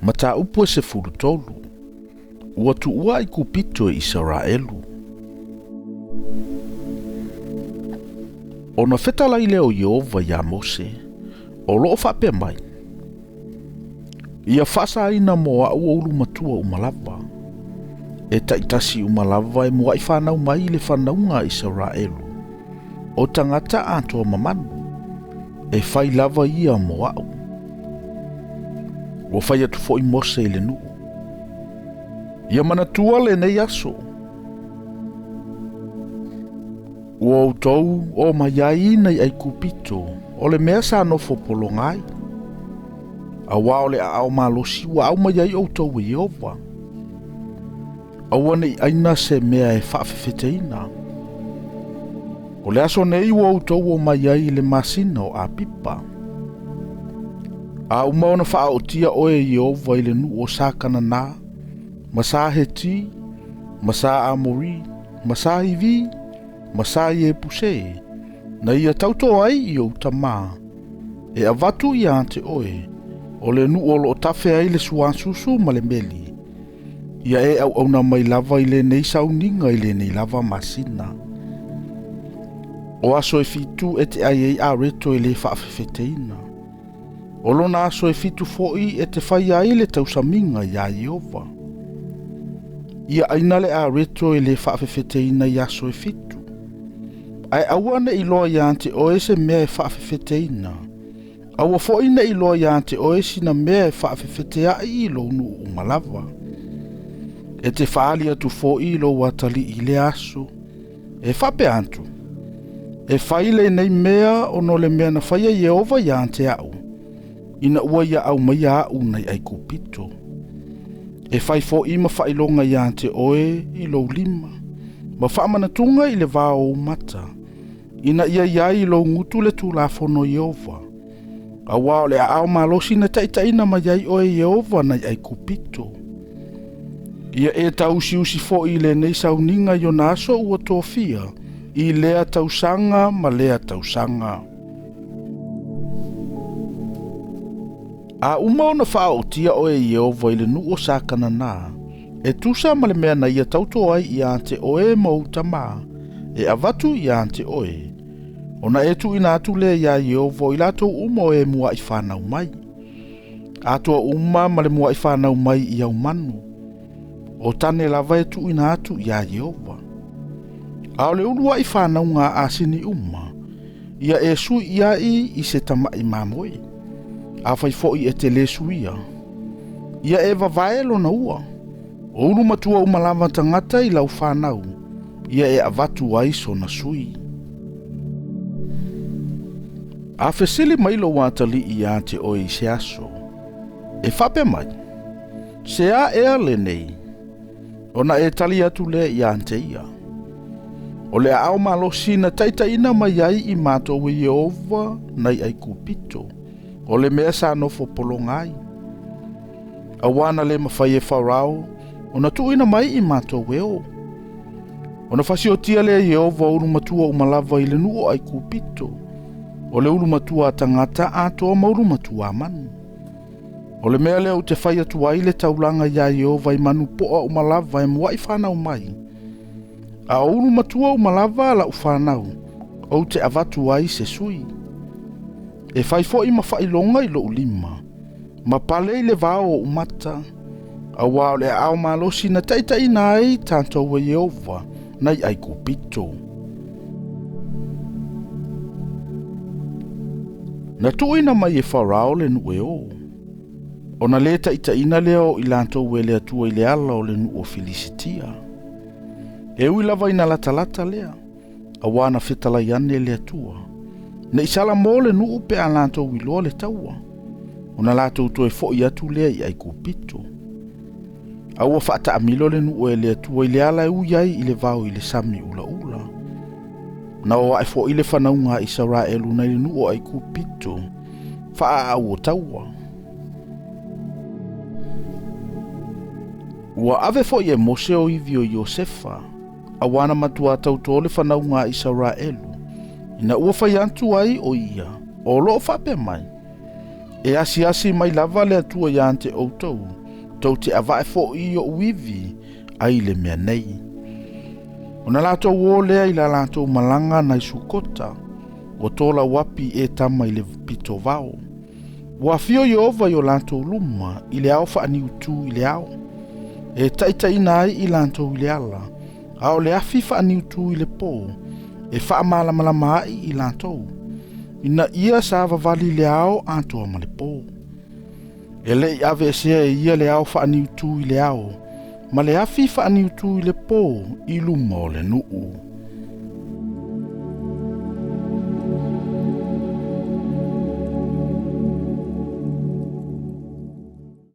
Mata upo se fulu tolu. Ua tuua I kupito I Israelu. Ona fetalai leo Yehova ya Mose. O loo whape mai. Ia whasa ina moa ua ulu matua umalava. E taitasi umalava e mua I whanau mai le whanaunga Israelu. O tangata ato mamanu. E whai lava ia moa au. Ua whai atu fo I Mose le nuu. Ia manatua le nei aso. Ua utou o maiai nei ai kupito. O le mea sa no polongai. Awa o le ao malosi wa au maiai o tau Yehova. Awa nei aina se mea e whaafefeteina. O le aso nei ua utou o maiai le masina o a pipa. A umaona whaotia o e Yehova I le nu o sakana na. Masa heti, masa amori, masa hivi, masa ye puse. Na ia tauto ai I o tama. E avatu I ante oe. O le nu o lo tafe ai le suansusu ma le meli. Ia e au na mai lava I le nei sauninga I le nei lava masina. O aso e fitu e te ai ei a reto I le whaafefeteina. O lona aso e fitu foi e te whai ai le tausaminga ia Yehova. Ia aina le a reto I le whaafefeteina ia aso e fitu. Ai awana I loa ia ante oe se mea e whaafefeteina. Awa foina I loa ia ante oe sina mea e whaafefetea I lo nu umalava. E te whaali atu fo I lo watali I le aso. E whape antu. E whaile nei mea o no le mea na whaia Yehova ia ante au. Ina ua ia au mai au nei ai kupito. E whai fo I ma whailonga ia ante oe I lo lima. Ma whaamanatunga I le vao mata. Ina ia iai I lo ngutu le tulafono Yehova. Awa o le ao malosi na taitaina ma iai oe Yehova nei ai kupito. Ia e tausiusi fo I le nei sauninga yonaso ua tofia. I lea tausanga ma lea tausanga. A umaona whaotia oe Yehova I le nu o sakana na. E tusa ma le mea na ia tauto ai I ante oe mautama. E avatu I ante oe. Ona e tu ina atu le ia Yehova I lato uma e mua I whanau mai. Atua uma ma le mua I whanau mai I au manu. O tane lava e tu ina atu ia Yehova. A le ulua I whanau ngā asini uma. Ia e sui ia I se tamai mamoe. A whai foi e te lesu ia. Ia e vavaelo na ua. O ulu matua umalava tangata I lau whanau. Ia e avatu aiso na sui. A whesili mailo watali I ante o I se aso. E whape mai. Se a ea le nei. Ona e tali atu le I ante ia. O le ao malosi na taitaina mai ai I mato we Yehova nai ai kupito. O le mea sa nofo polongai. Awana le mawhai e wharao. Ona tuina mai I mato weo. Ona whasiotia le Yehova ulu matua umalava I le nuo ai kupito. O le ulu matua tangata atoa ma ulu matua manu. O le mea leo te whai atu ai le taulanga ia Yehova I manu poa umalava e mua I whanau mai. A ulu matua umalava la uwhanau. O te avatu ai se sui. E whai fo I ma whailonga I lo ulima. Ma pale I le vao o umata. A wao le ao malosi na taitaina ai tanto wa Yehova nai ai kupito. Na tuina mai e wharao le nue o. O na le taitaina leo I lanto we le atua I le ala o le nu o Filisitia. E ui lava ina latalata lea. A wana fetala iane le atua. Na isala mo le nu pe a lanto wiloa le taua. O na lato uto e fo I atu lea I ai kupito. A ua whaata amilo le nu e le atua I le ala e ui ai I le vau I le sami ula ula. Na o ai fo I le whanaunga Israelu na le nu o ai kupito. Wha a ua taua. Ua ave fo I e Mose o ivi o Iosefa. A wana matua tauto le whanaunga Israelu. Ina ua whai antu ai o ia. O loo whape mai. E asi mai lava le atua ia ante outou, tau te avae fo i o uivi, ai le mea nei. Ona lātou o lea i la lātou malanga nai sukota, o tola wapi e tama i le pito vao. Wa fio Yehova yo lātou luma, i le au wha aniutu i le au. E taita ina ai i lātou i le ala, ao le afi wha aniutu i le pō, e wha malama ai i lātou. Ina ia sa vavali le ao atoa ma le pō. E le i ave sea e ia le au wha aniutu i le ao, ma le afi wha aniutu i le pō i luma o le nuu.